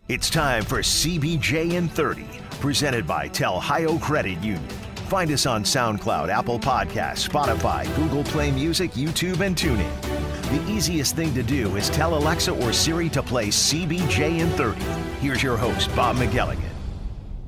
It's time for CBJ in 30, presented by Telhio Credit Union. Find us on SoundCloud, Apple Podcasts, Spotify, Google Play Music, YouTube, and TuneIn. The easiest thing to do is tell Alexa or Siri to play CBJ in 30. Here's your host, Bob McElligott.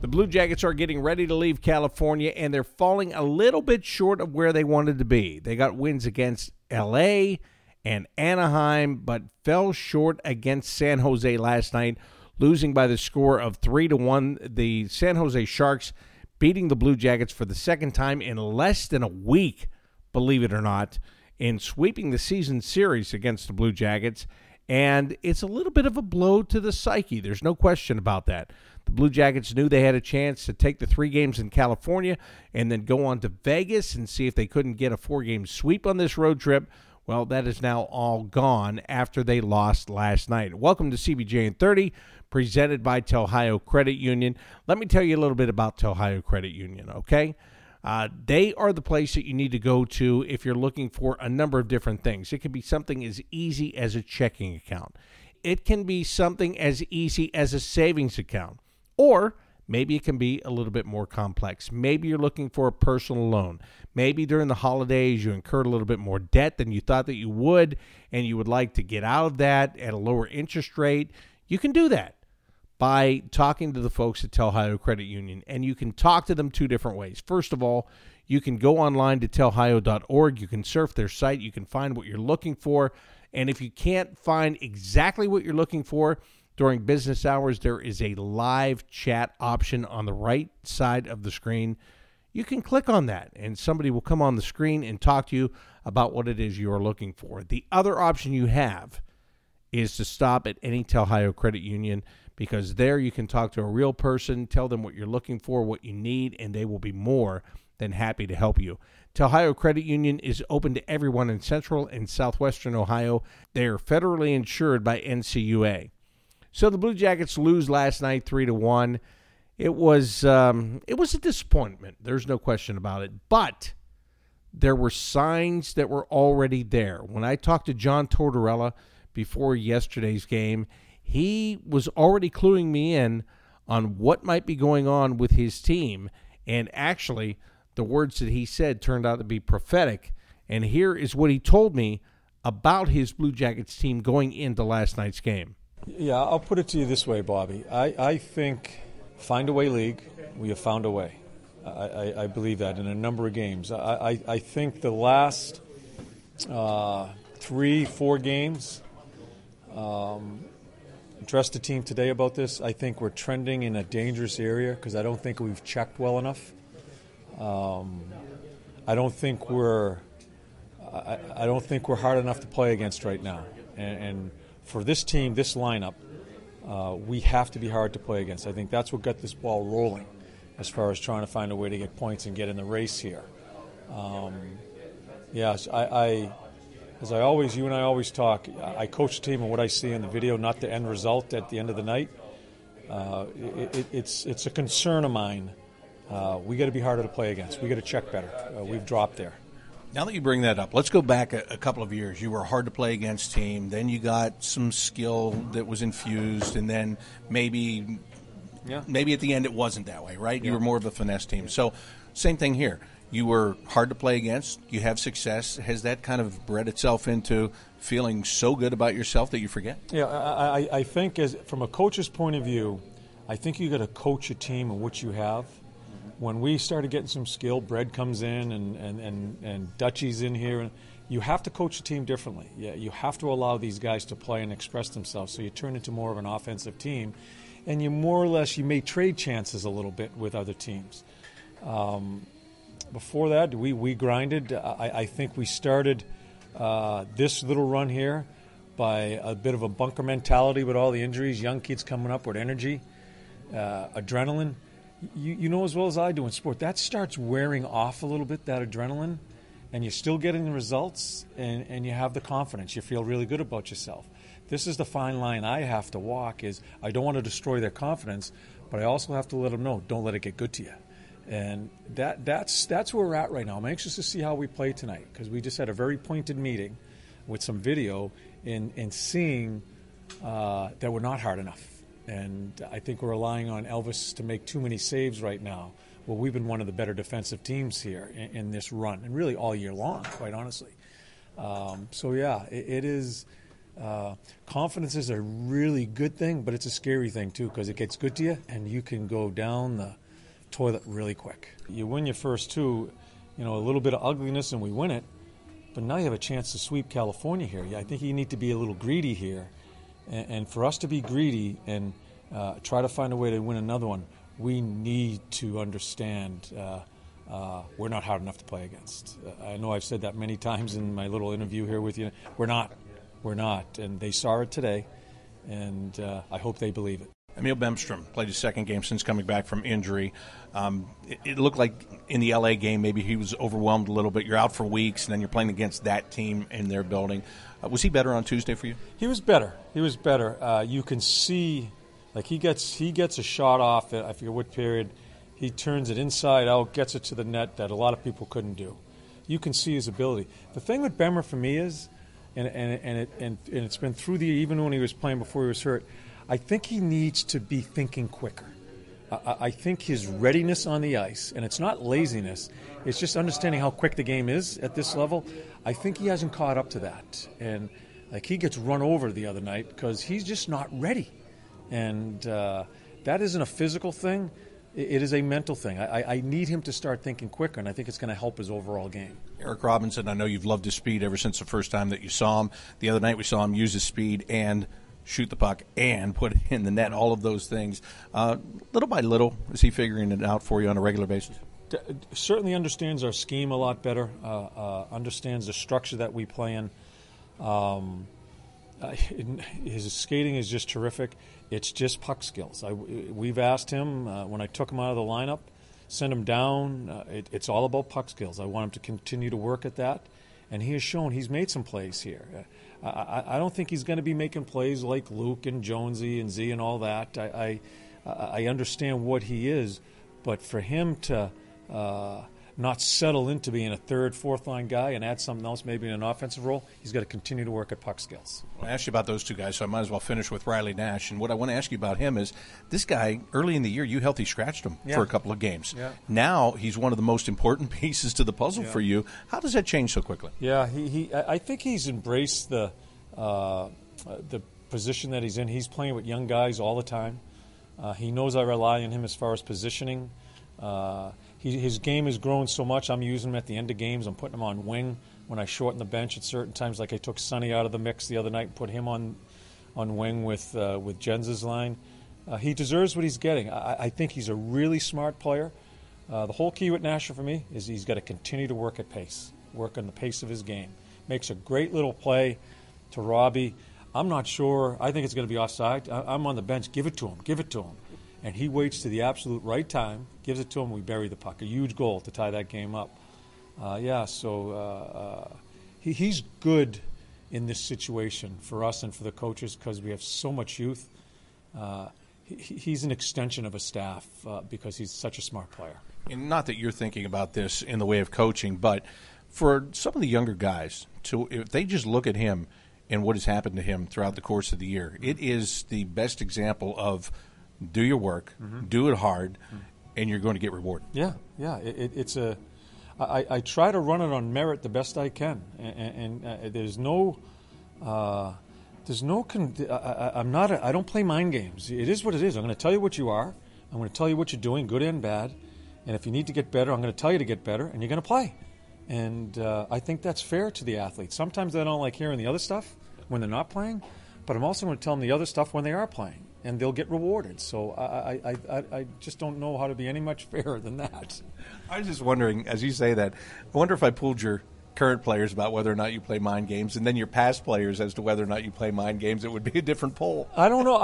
The Blue Jackets are getting ready to leave California, and they're falling a little bit short of where they wanted to be. They got wins against L.A. and Anaheim, but fell short against San Jose last night, losing by the score of 3-1. The San Jose Sharks beating the Blue Jackets for the second time in less than a week, believe it or not, in sweeping the season series against the Blue Jackets. And it's a little bit of a blow to the psyche. There's no question about that. The Blue Jackets knew they had a chance to take the 3 games in California and then go on to Vegas and see if they couldn't get a 4-game sweep on this road trip. Well, that is now all gone after they lost last night. Welcome to CBJ in 30, presented by Telhio Credit Union. Let me tell you a little bit about Telhio Credit Union, okay? They are the place that you need to go to if you're looking for a number of different things. It could be something as easy as a checking account. It can be something as easy as a savings account. Or maybe it can be a little bit more complex. Maybe you're looking for a personal loan. Maybe during the holidays you incurred a little bit more debt than you thought that you would, and you would like to get out of that at a lower interest rate. You can do that by talking to the folks at Telhio Credit Union, and you can talk to them 2 different ways. First of all, you can go online to telhio.org. You can surf their site. You can find what you're looking for, and if you can't find exactly what you're looking for during business hours, there is a live chat option on the right side of the screen. You can click on that, and somebody will come on the screen and talk to you about what it is you are looking for. The other option you have is to stop at any Telhio Credit Union, because there you can talk to a real person, tell them what you're looking for, what you need, and they will be more than happy to help you. Telhio Credit Union is open to everyone in Central and Southwestern Ohio. They are federally insured by NCUA. So the Blue Jackets lose last night 3-1. It was a disappointment. There's no question about it. But there were signs that were already there. When I talked to John Tortorella before yesterday's game, he was already cluing me in on what might be going on with his team. And actually, the words that he said turned out to be prophetic. And here is what he told me about his Blue Jackets team going into last night's game. Yeah, I'll put it to you this way, Bobby. I think find a way league, we have found a way. I believe that in a number of games. I think the last 3-4 games, addressed the team today about this. I think we're trending in a dangerous area because I don't think we've checked well enough. I don't think we're hard enough to play against right now. And for this team, this lineup, we have to be hard to play against. I think that's what got this ball rolling as far as trying to find a way to get points and get in the race here. Yes, as you and I always talk, I coach the team on what I see in the video, not the end result at the end of the night. It's a concern of mine. We got to be harder to play against. We got to check better. We've dropped there. Now that you bring that up, let's go back a couple of years. You were a hard-to-play-against team. Then you got some skill that was infused, and then maybe at the end it wasn't that way, right? Yeah. You were more of a finesse team. So same thing here. You were hard to play against. You have success. Has that kind of bred itself into feeling so good about yourself that you forget? Yeah, I think from a coach's point of view, I think you got to coach a team on what you have. When we started getting some skill, Brett comes in and Dutchie's in here, and you have to coach the team differently. Yeah, you have to allow these guys to play and express themselves, so you turn into more of an offensive team, and you more or less may trade chances a little bit with other teams. Before that, we grinded. I think we started this little run here by a bit of a bunker mentality with all the injuries, young kids coming up with energy, adrenaline. You know as well as I do in sport, that starts wearing off a little bit, that adrenaline, and you're still getting the results, and you have the confidence. You feel really good about yourself. This is the fine line I have to walk, is I don't want to destroy their confidence, but I also have to let them know, don't let it get good to you. And that's where we're at right now. I'm anxious to see how we play tonight, because we just had a very pointed meeting with some video in seeing that we're not hard enough. And I think we're relying on Elvis to make too many saves right now. Well, we've been one of the better defensive teams here in this run, and really all year long, quite honestly. It is. Confidence is a really good thing, but it's a scary thing too, because it gets good to you, and you can go down the toilet really quick. You win your first two, a little bit of ugliness, and we win it. But now you have a chance to sweep California here. I think you need to be a little greedy here, and for us to be greedy and try to find a way to win another one, we need to understand we're not hard enough to play against. I know I've said that many times in my little interview here with you. We're not. And they saw it today, and I hope they believe it. Emil Bemstrom played his second game since coming back from injury. It looked like in the LA game maybe he was overwhelmed a little bit. You're out for weeks, and then you're playing against that team in their building. Was he better on Tuesday for you? He was better. You can see, like he gets a shot off at, I forget what period. He turns it inside out, gets it to the net that a lot of people couldn't do. You can see his ability. The thing with Bemmer for me is, and it's been through even when he was playing before he was hurt, I think he needs to be thinking quicker. I think his readiness on the ice, and it's not laziness, it's just understanding how quick the game is at this level. I think he hasn't caught up to that. And like he gets run over the other night because he's just not ready. And that isn't a physical thing. It is a mental thing. I need him to start thinking quicker, and I think it's going to help his overall game. Eric Robinson, I know you've loved his speed ever since the first time that you saw him. The other night we saw him use his speed and shoot the puck and put it in the net, all of those things. Little by little, is he figuring it out for you on a regular basis? Certainly understands our scheme a lot better, understands the structure that we play in. His skating is just terrific. It's just puck skills. We've asked him, when I took him out of the lineup, send him down. It's all about puck skills. I want him to continue to work at that. And he has shown he's made some plays here. I don't think he's going to be making plays like Luke and Jonesy and Z and all that. I understand what he is, but for him to not settle into being a third, fourth line guy and add something else, maybe in an offensive role, he's got to continue to work at puck skills. I asked you about those two guys, so I might as well finish with Riley Nash. And what I want to ask you about him is this guy, early in the year, you healthy scratched him for a couple of games. Yeah. Now he's one of the most important pieces to the puzzle for you. How does that change so quickly? Yeah, I think he's embraced the position that he's in. He's playing with young guys all the time. He knows I rely on him as far as positioning. His game has grown so much. I'm using him at the end of games. I'm putting him on wing when I shorten the bench at certain times. Like I took Sonny out of the mix the other night and put him on wing with Jens's line. He deserves what he's getting. I think he's a really smart player. The whole key with Nasher for me is he's got to continue to work at pace, work on the pace of his game. Makes a great little play to Robbie. I'm not sure. I think it's going to be offside. I'm on the bench. Give it to him. And he waits to the absolute right time, gives it to him, we bury the puck. A huge goal to tie that game up. He's good in this situation for us and for the coaches because we have so much youth. He's an extension of a staff because he's such a smart player. And not that you're thinking about this in the way of coaching, but for some of the younger guys, if they just look at him and what has happened to him throughout the course of the year, it is the best example of do your work, do it hard, and you're going to get rewarded. Yeah. I try to run it on merit the best I can, and I don't play mind games. It is what it is. I'm going to tell you what you are. I'm going to tell you what you're doing, good and bad. And if you need to get better, I'm going to tell you to get better, and you're going to play. And I think that's fair to the athletes. Sometimes they don't like hearing the other stuff when they're not playing, but I'm also going to tell them the other stuff when they are playing. And they'll get rewarded. So I just don't know how to be any much fairer than that. I was just wondering, as you say that, I wonder if I pooled your current players about whether or not you play mind games, and then your past players as to whether or not you play mind games, it would be a different poll. I don't know.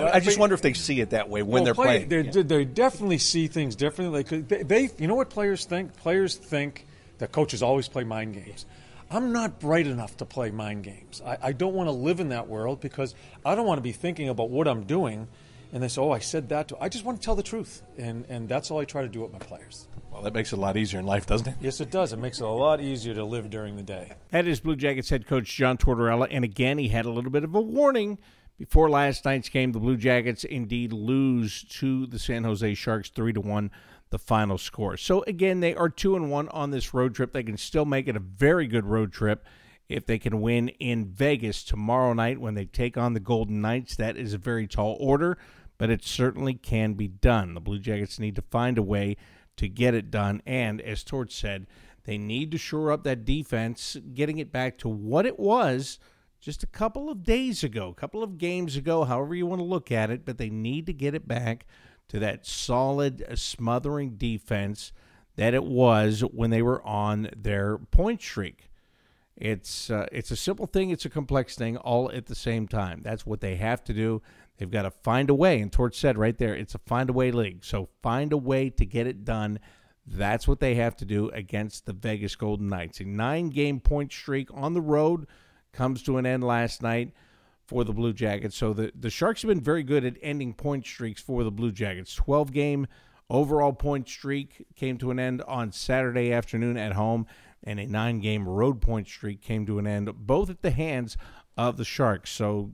I just wonder if they see it that way when they're playing. They definitely see things differently. They you know what players think? Players think that coaches always play mind games. I'm not bright enough to play mind games. I don't want to live in that world because I don't want to be thinking about what I'm doing and they say, I said that. I just want to tell the truth, and that's all I try to do with my players. Well, that makes it a lot easier in life, doesn't it? Yes, it does. It makes it a lot easier to live during the day. That is Blue Jackets head coach John Tortorella, and again, he had a little bit of a warning Before last night's game, the Blue Jackets indeed lose to the San Jose Sharks 3-1, the final score. So again, they are 2-1 on this road trip. They can still make it a very good road trip if they can win in Vegas tomorrow night when they take on the Golden Knights. That is a very tall order, but it certainly can be done. The Blue Jackets need to find a way to get it done, and as Torch said, they need to shore up that defense, getting it back to what it was just a couple of days ago, a couple of games ago, however you want to look at it, but they need to get it back to that solid, smothering defense that it was when they were on their point streak. It's a simple thing. It's a complex thing all at the same time. That's what they have to do. They've got to find a way, and Torch said right there, it's a find-a-way league. So find a way to get it done. That's what they have to do against the Vegas Golden Knights. A 9-game point streak on the road comes to an end last night for the Blue Jackets. So the Sharks have been very good at ending point streaks for the Blue Jackets. 12-game overall point streak came to an end on Saturday afternoon at home, and a 9-game road point streak came to an end, both at the hands of the Sharks. So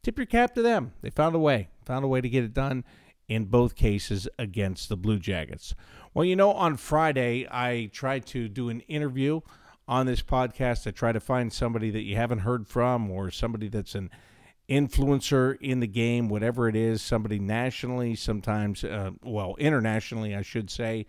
tip your cap to them. They found a way to get it done in both cases against the Blue Jackets. Well, you know, on Friday, I tried to do an interview on this podcast. I try to find somebody that you haven't heard from or somebody that's an influencer in the game, whatever it is, somebody nationally, sometimes, internationally, I should say.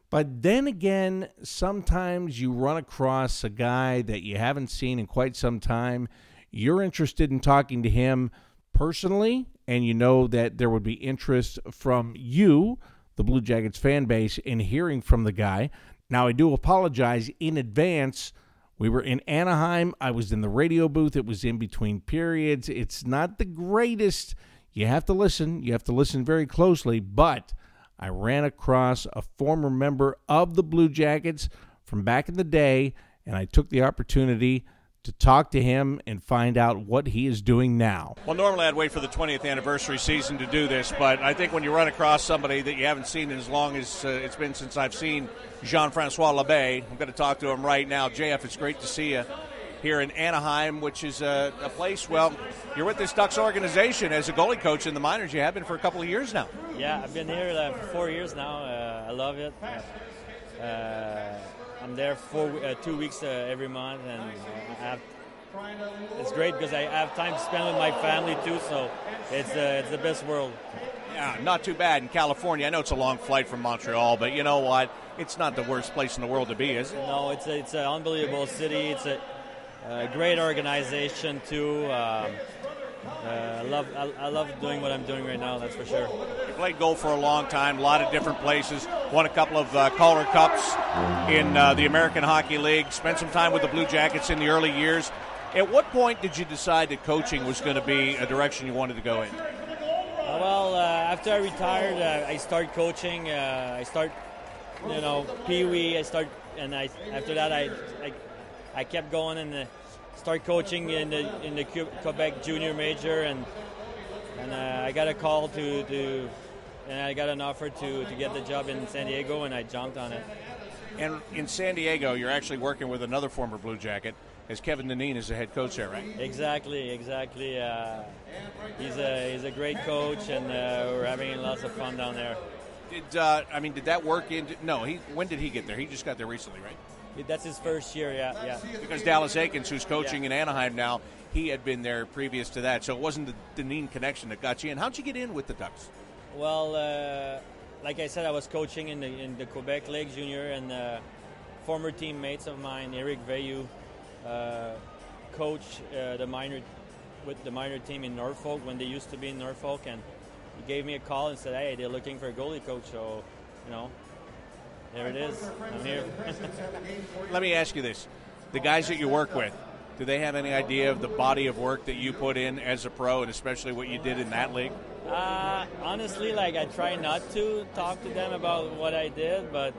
But then again, sometimes you run across a guy that you haven't seen in quite some time. You're interested in talking to him personally, and you know that there would be interest from you, the Blue Jackets fan base, in hearing from the guy. Now, I do apologize in advance. We were in Anaheim. I was in the radio booth. It was in between periods. It's not the greatest. You have to listen. You have to listen very closely. But I ran across a former member of the Blue Jackets from back in the day, and I took the opportunity to talk to him and find out what he is doing now. Well, normally I'd wait for the 20th anniversary season to do this, but I think when you run across somebody that you haven't seen in as long as it's been since I've seen Jean-Francois Labbe, I'm going to talk to him right now. JF, it's great to see you here in Anaheim, which is a place, well, you're with this Ducks organization as a goalie coach in the minors. You have been for a couple of years now. Yeah, I've been here for 4 years now. I love it. I'm there for 2 weeks every month, and it's great because I have time to spend with my family too. So it's the best world. Yeah, not too bad in California. I know it's a long flight from Montreal, but you know what? It's not the worst place in the world to be, is it? No, it's an unbelievable city. It's a great organization too. I love doing what I'm doing right now, that's for sure. You played goal for a long time, a lot of different places, won a couple of Calder Cups in the American Hockey League, spent some time with the Blue Jackets in the early years. At what point did you decide that coaching was going to be a direction you wanted to go in? After I retired, I started coaching. I start, Pee-wee. After that, I kept going and start coaching in the Quebec Junior Major, and I got a call and I got an offer to get the job in San Diego, and I jumped on it. And in San Diego, you're actually working with another former Blue Jacket, as Kevin Dineen is the head coach there, right? Exactly. He's a great coach, and we're having lots of fun down there. Did that work into? No, when did he get there? He just got there recently, right? That's his first year, yeah. Because Dallas Aikens, who's coaching in Anaheim now, he had been there previous to that, so it wasn't the Dineen connection that got you in. How'd you get in with the Ducks? Well, like I said, I was coaching in the Quebec League Junior, and former teammates of mine, Eric Veilleux, coached the minor team in Norfolk when they used to be in Norfolk, and he gave me a call and said, "Hey, they're looking for a goalie coach," so there it is. I'm here. Let me ask you this. The guys that you work with, do they have any idea of the body of work that you put in as a pro, and especially what you did in that league? Honestly, I try not to talk to them about what I did, but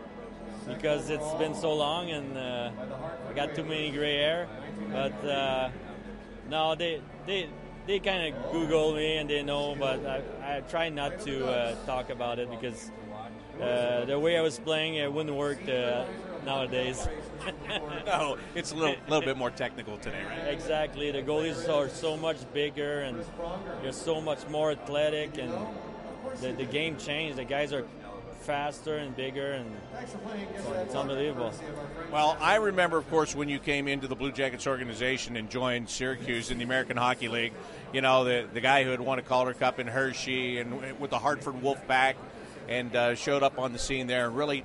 because it's been so long and I got too many gray hair. But no, they kind of Google me and they know, but I try not to talk about it because the way I was playing, it wouldn't work nowadays. No, it's a little bit more technical today, right? Exactly. The goalies are so much bigger and they're so much more athletic, and the game changed. The guys are faster and bigger, and it's unbelievable. Well, I remember, of course, when you came into the Blue Jackets organization and joined Syracuse in the American Hockey League, you know, the guy who had won a Calder Cup in Hershey and with the Hartford Wolfpack, and showed up on the scene there, and really,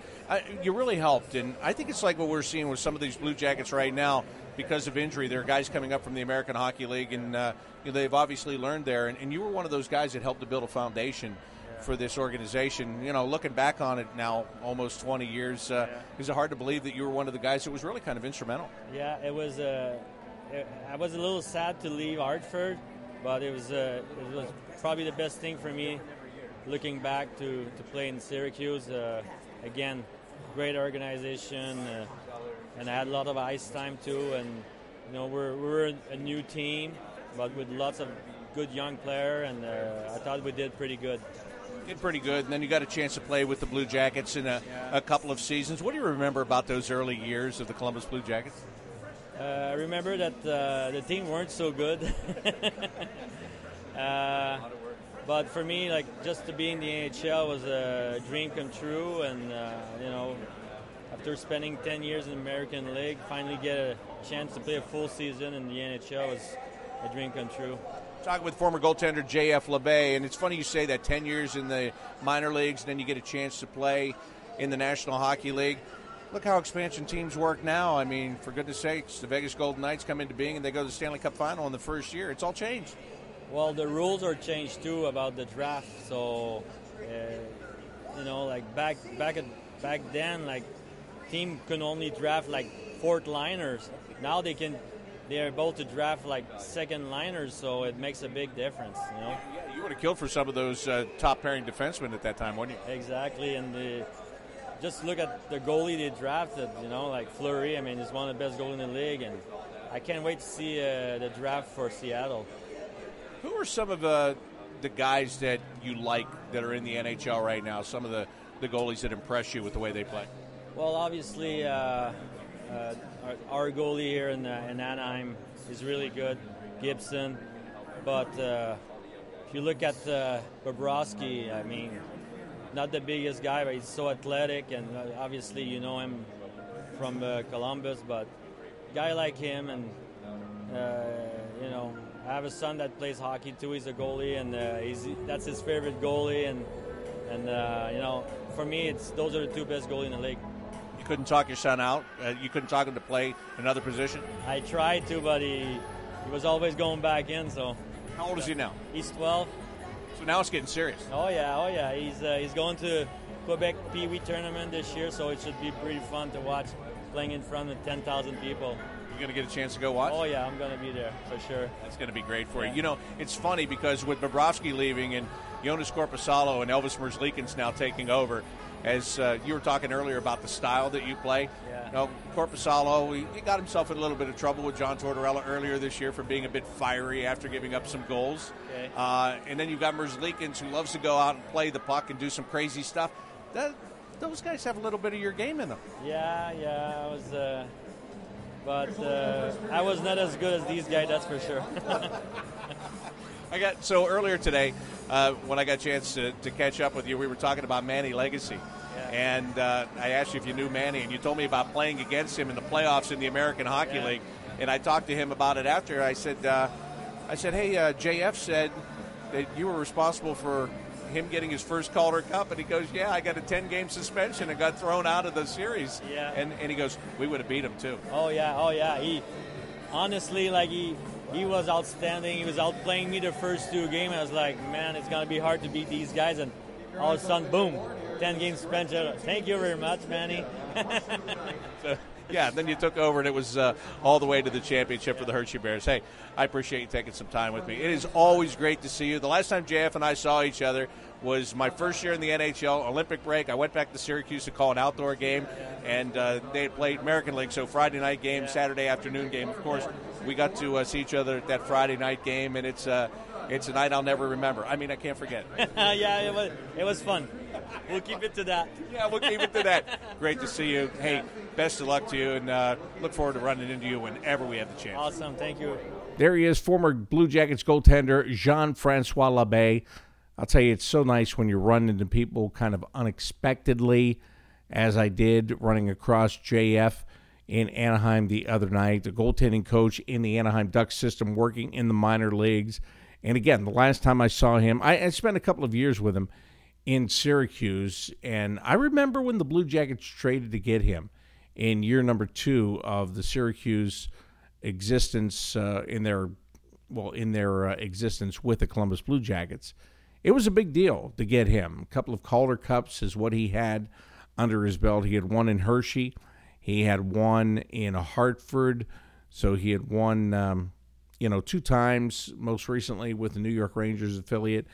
you really helped. And I think it's like what we're seeing with some of these Blue Jackets right now. Because of injury, there are guys coming up from the American Hockey League, and they've obviously learned there. And you were one of those guys that helped to build a foundation for this organization. You know, looking back on it now, almost 20 years, is it hard to believe that you were one of the guys that was really kind of instrumental? Yeah, it was. I was a little sad to leave Hartford, but it was probably the best thing for me. Looking back to play in Syracuse, again, great organization, and I had a lot of ice time too. And you know, we're a new team, but with lots of good young players, and I thought we did pretty good. Did pretty good, and then you got a chance to play with the Blue Jackets in a couple of seasons. What do you remember about those early years of the Columbus Blue Jackets? I remember that the team weren't so good. But for me, like, just to be in the NHL was a dream come true, and you know, after spending 10 years in the American League, finally get a chance to play a full season in the NHL was a dream come true. Talking with former goaltender J.F. Labbe, and it's funny you say that, 10 years in the minor leagues, and then you get a chance to play in the National Hockey League. Look how expansion teams work now. I mean, for goodness sakes, the Vegas Golden Knights come into being, and they go to the Stanley Cup Final in the first year. It's all changed. Well, the rules are changed too about the draft. So, you know, like back then, like, team could only draft like fourth liners. Now they're able to draft like second liners. So it makes a big difference. You know. Yeah, you would have killed for some of those top pairing defensemen at that time, wouldn't you? Exactly, and just look at the goalie they drafted. You know, like Fleury. I mean, he's one of the best goalies in the league, and I can't wait to see the draft for Seattle. Who are some of the guys that you like that are in the NHL right now? Some of the goalies that impress you with the way they play? Well, obviously, our goalie here in Anaheim is really good, Gibson. But if you look at Bobrovsky, I mean, not the biggest guy, but he's so athletic, and obviously you know him from Columbus. But a guy like him, and you know, I have a son that plays hockey too. He's a goalie, and that's his favorite goalie. And you know, for me, those are the two best goalies in the league. You couldn't talk your son out? You couldn't talk him to play another position? I tried to, but he was always going back in. So. How old is he now? He's 12. So now it's getting serious. Oh yeah. He's going to Quebec Pee Wee tournament this year, so it should be pretty fun to watch playing in front of 10,000 people. You going to get a chance to go watch? Oh, yeah, I'm going to be there for sure. That's going to be great for you. You know, it's funny because with Bobrovsky leaving and Jonas Korpisalo and Elvis Merzlikins now taking over, as you were talking earlier about the style that you play. Yeah. You know, Korpisalo, he got himself in a little bit of trouble with John Tortorella earlier this year for being a bit fiery after giving up some goals. Okay. And then you've got Merzlikins, who loves to go out and play the puck and do some crazy stuff. Those guys have a little bit of your game in them. Yeah, I was... But I was not as good as these guys, that's for sure. So earlier today, when I got a chance to catch up with you, we were talking about Manny Legacy. Yeah. And I asked you if you knew Manny, and you told me about playing against him in the playoffs in the American Hockey League. And I talked to him about it after. I said, hey, JF said that you were responsible for him getting his first Calder Cup, and he goes, yeah, I got a 10-game suspension and got thrown out of the series. Yeah. And he goes, we would have beat him too. Oh yeah. He honestly, like, he was outstanding. He was outplaying me the first two games. I was like, man, it's gonna be hard to beat these guys, and all of a sudden, boom, 10-game suspension. Thank you very much, Manny. Yeah, then you took over, and it was all the way to the championship for the Hershey Bears. Hey, I appreciate you taking some time with me. It is always great to see you. The last time JF and I saw each other was my first year in the NHL, Olympic break. I went back to Syracuse to call an outdoor game, and they had played American League, so Friday night game, Saturday afternoon game. Of course, we got to see each other at that Friday night game, and it's a night I'll never remember. I mean, I can't forget. Yeah, it was fun. We'll keep it to that. Yeah, we'll keep it to that. Great to see you. Hey, best of luck to you, and look forward to running into you whenever we have the chance. Awesome. Thank you. There he is, former Blue Jackets goaltender Jean-Francois Labbe. I'll tell you, it's so nice when you run into people kind of unexpectedly, as I did running across JF in Anaheim the other night, the goaltending coach in the Anaheim Ducks system working in the minor leagues. And again, the last time I saw him, I spent a couple of years with him in Syracuse, and I remember when the Blue Jackets traded to get him in year number 2 of the Syracuse existence in their existence with the Columbus Blue Jackets. It was a big deal to get him. A couple of Calder Cups is what he had under his belt. He had one in Hershey. He had one in Hartford. So he had won, 2 times, most recently with the New York Rangers affiliate.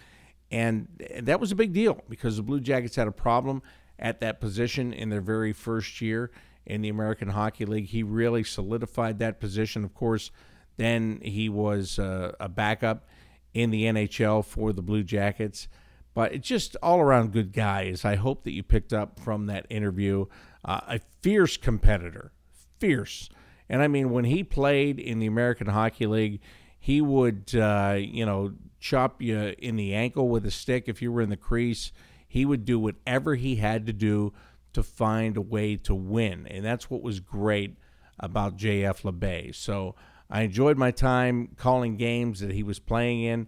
And that was a big deal because the Blue Jackets had a problem at that position in their very first year in the American Hockey League. He really solidified that position. Of course, then he was a backup in the NHL for the Blue Jackets. But it's just all-around good guy, as I hope that you picked up from that interview. A fierce competitor, fierce. And, I mean, when he played in the American Hockey League, he would, chop you in the ankle with a stick if you were in the crease. He would do whatever he had to do to find a way to win. And that's what was great about J.F. Labbe. So I enjoyed my time calling games that he was playing in.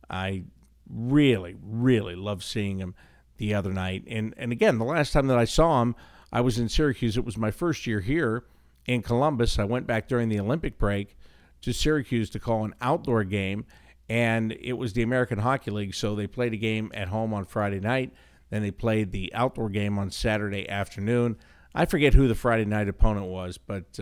I really, really loved seeing him the other night. And again, the last time that I saw him, I was in Syracuse. It was my first year here in Columbus. I went back during the Olympic break to Syracuse to call an outdoor game, and it was the American Hockey League, so they played a game at home on Friday night. Then they played the outdoor game on Saturday afternoon. I forget who the Friday night opponent was, but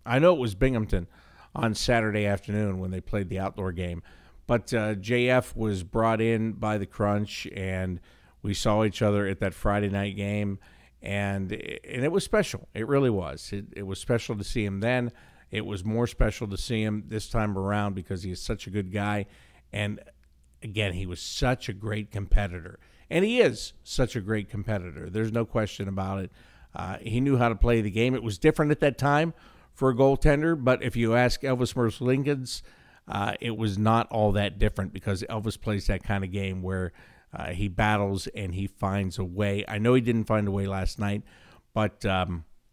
I know it was Binghamton on Saturday afternoon when they played the outdoor game. But JF was brought in by the Crunch, and we saw each other at that Friday night game, and it was special. It really was. It was special to see him then. It was more special to see him this time around because he is such a good guy. And, again, he was such a great competitor. And he is such a great competitor. There's no question about it. He knew how to play the game. It was different at that time for a goaltender, but if you ask Elvis Merzlikins, it was not all that different because Elvis plays that kind of game where he battles and he finds a way. I know he didn't find a way last night, but,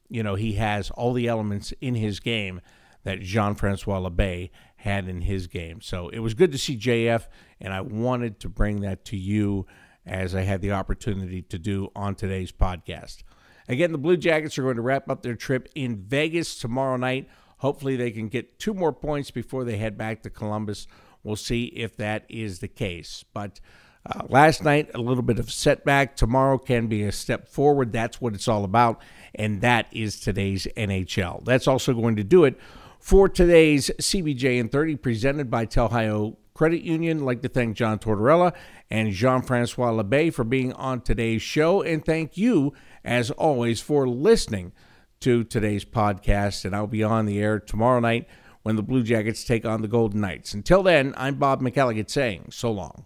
he has all the elements in his game that Jean-Francois Labbe had in his game. So it was good to see JF, and I wanted to bring that to you as I had the opportunity to do on today's podcast. Again, the Blue Jackets are going to wrap up their trip in Vegas tomorrow night. Hopefully they can get 2 more points before they head back to Columbus. We'll see if that is the case. But last night, a little bit of setback. Tomorrow can be a step forward. That's what it's all about, and that is today's NHL. That's also going to do it for today's CBJ in 30, presented by Telhio Credit Union. I'd like to thank John Tortorella and Jean-Francois Labbe for being on today's show, and thank you, as always, for listening to today's podcast. And I'll be on the air tomorrow night when the Blue Jackets take on the Golden Knights. Until then, I'm Bob McElligott saying so long.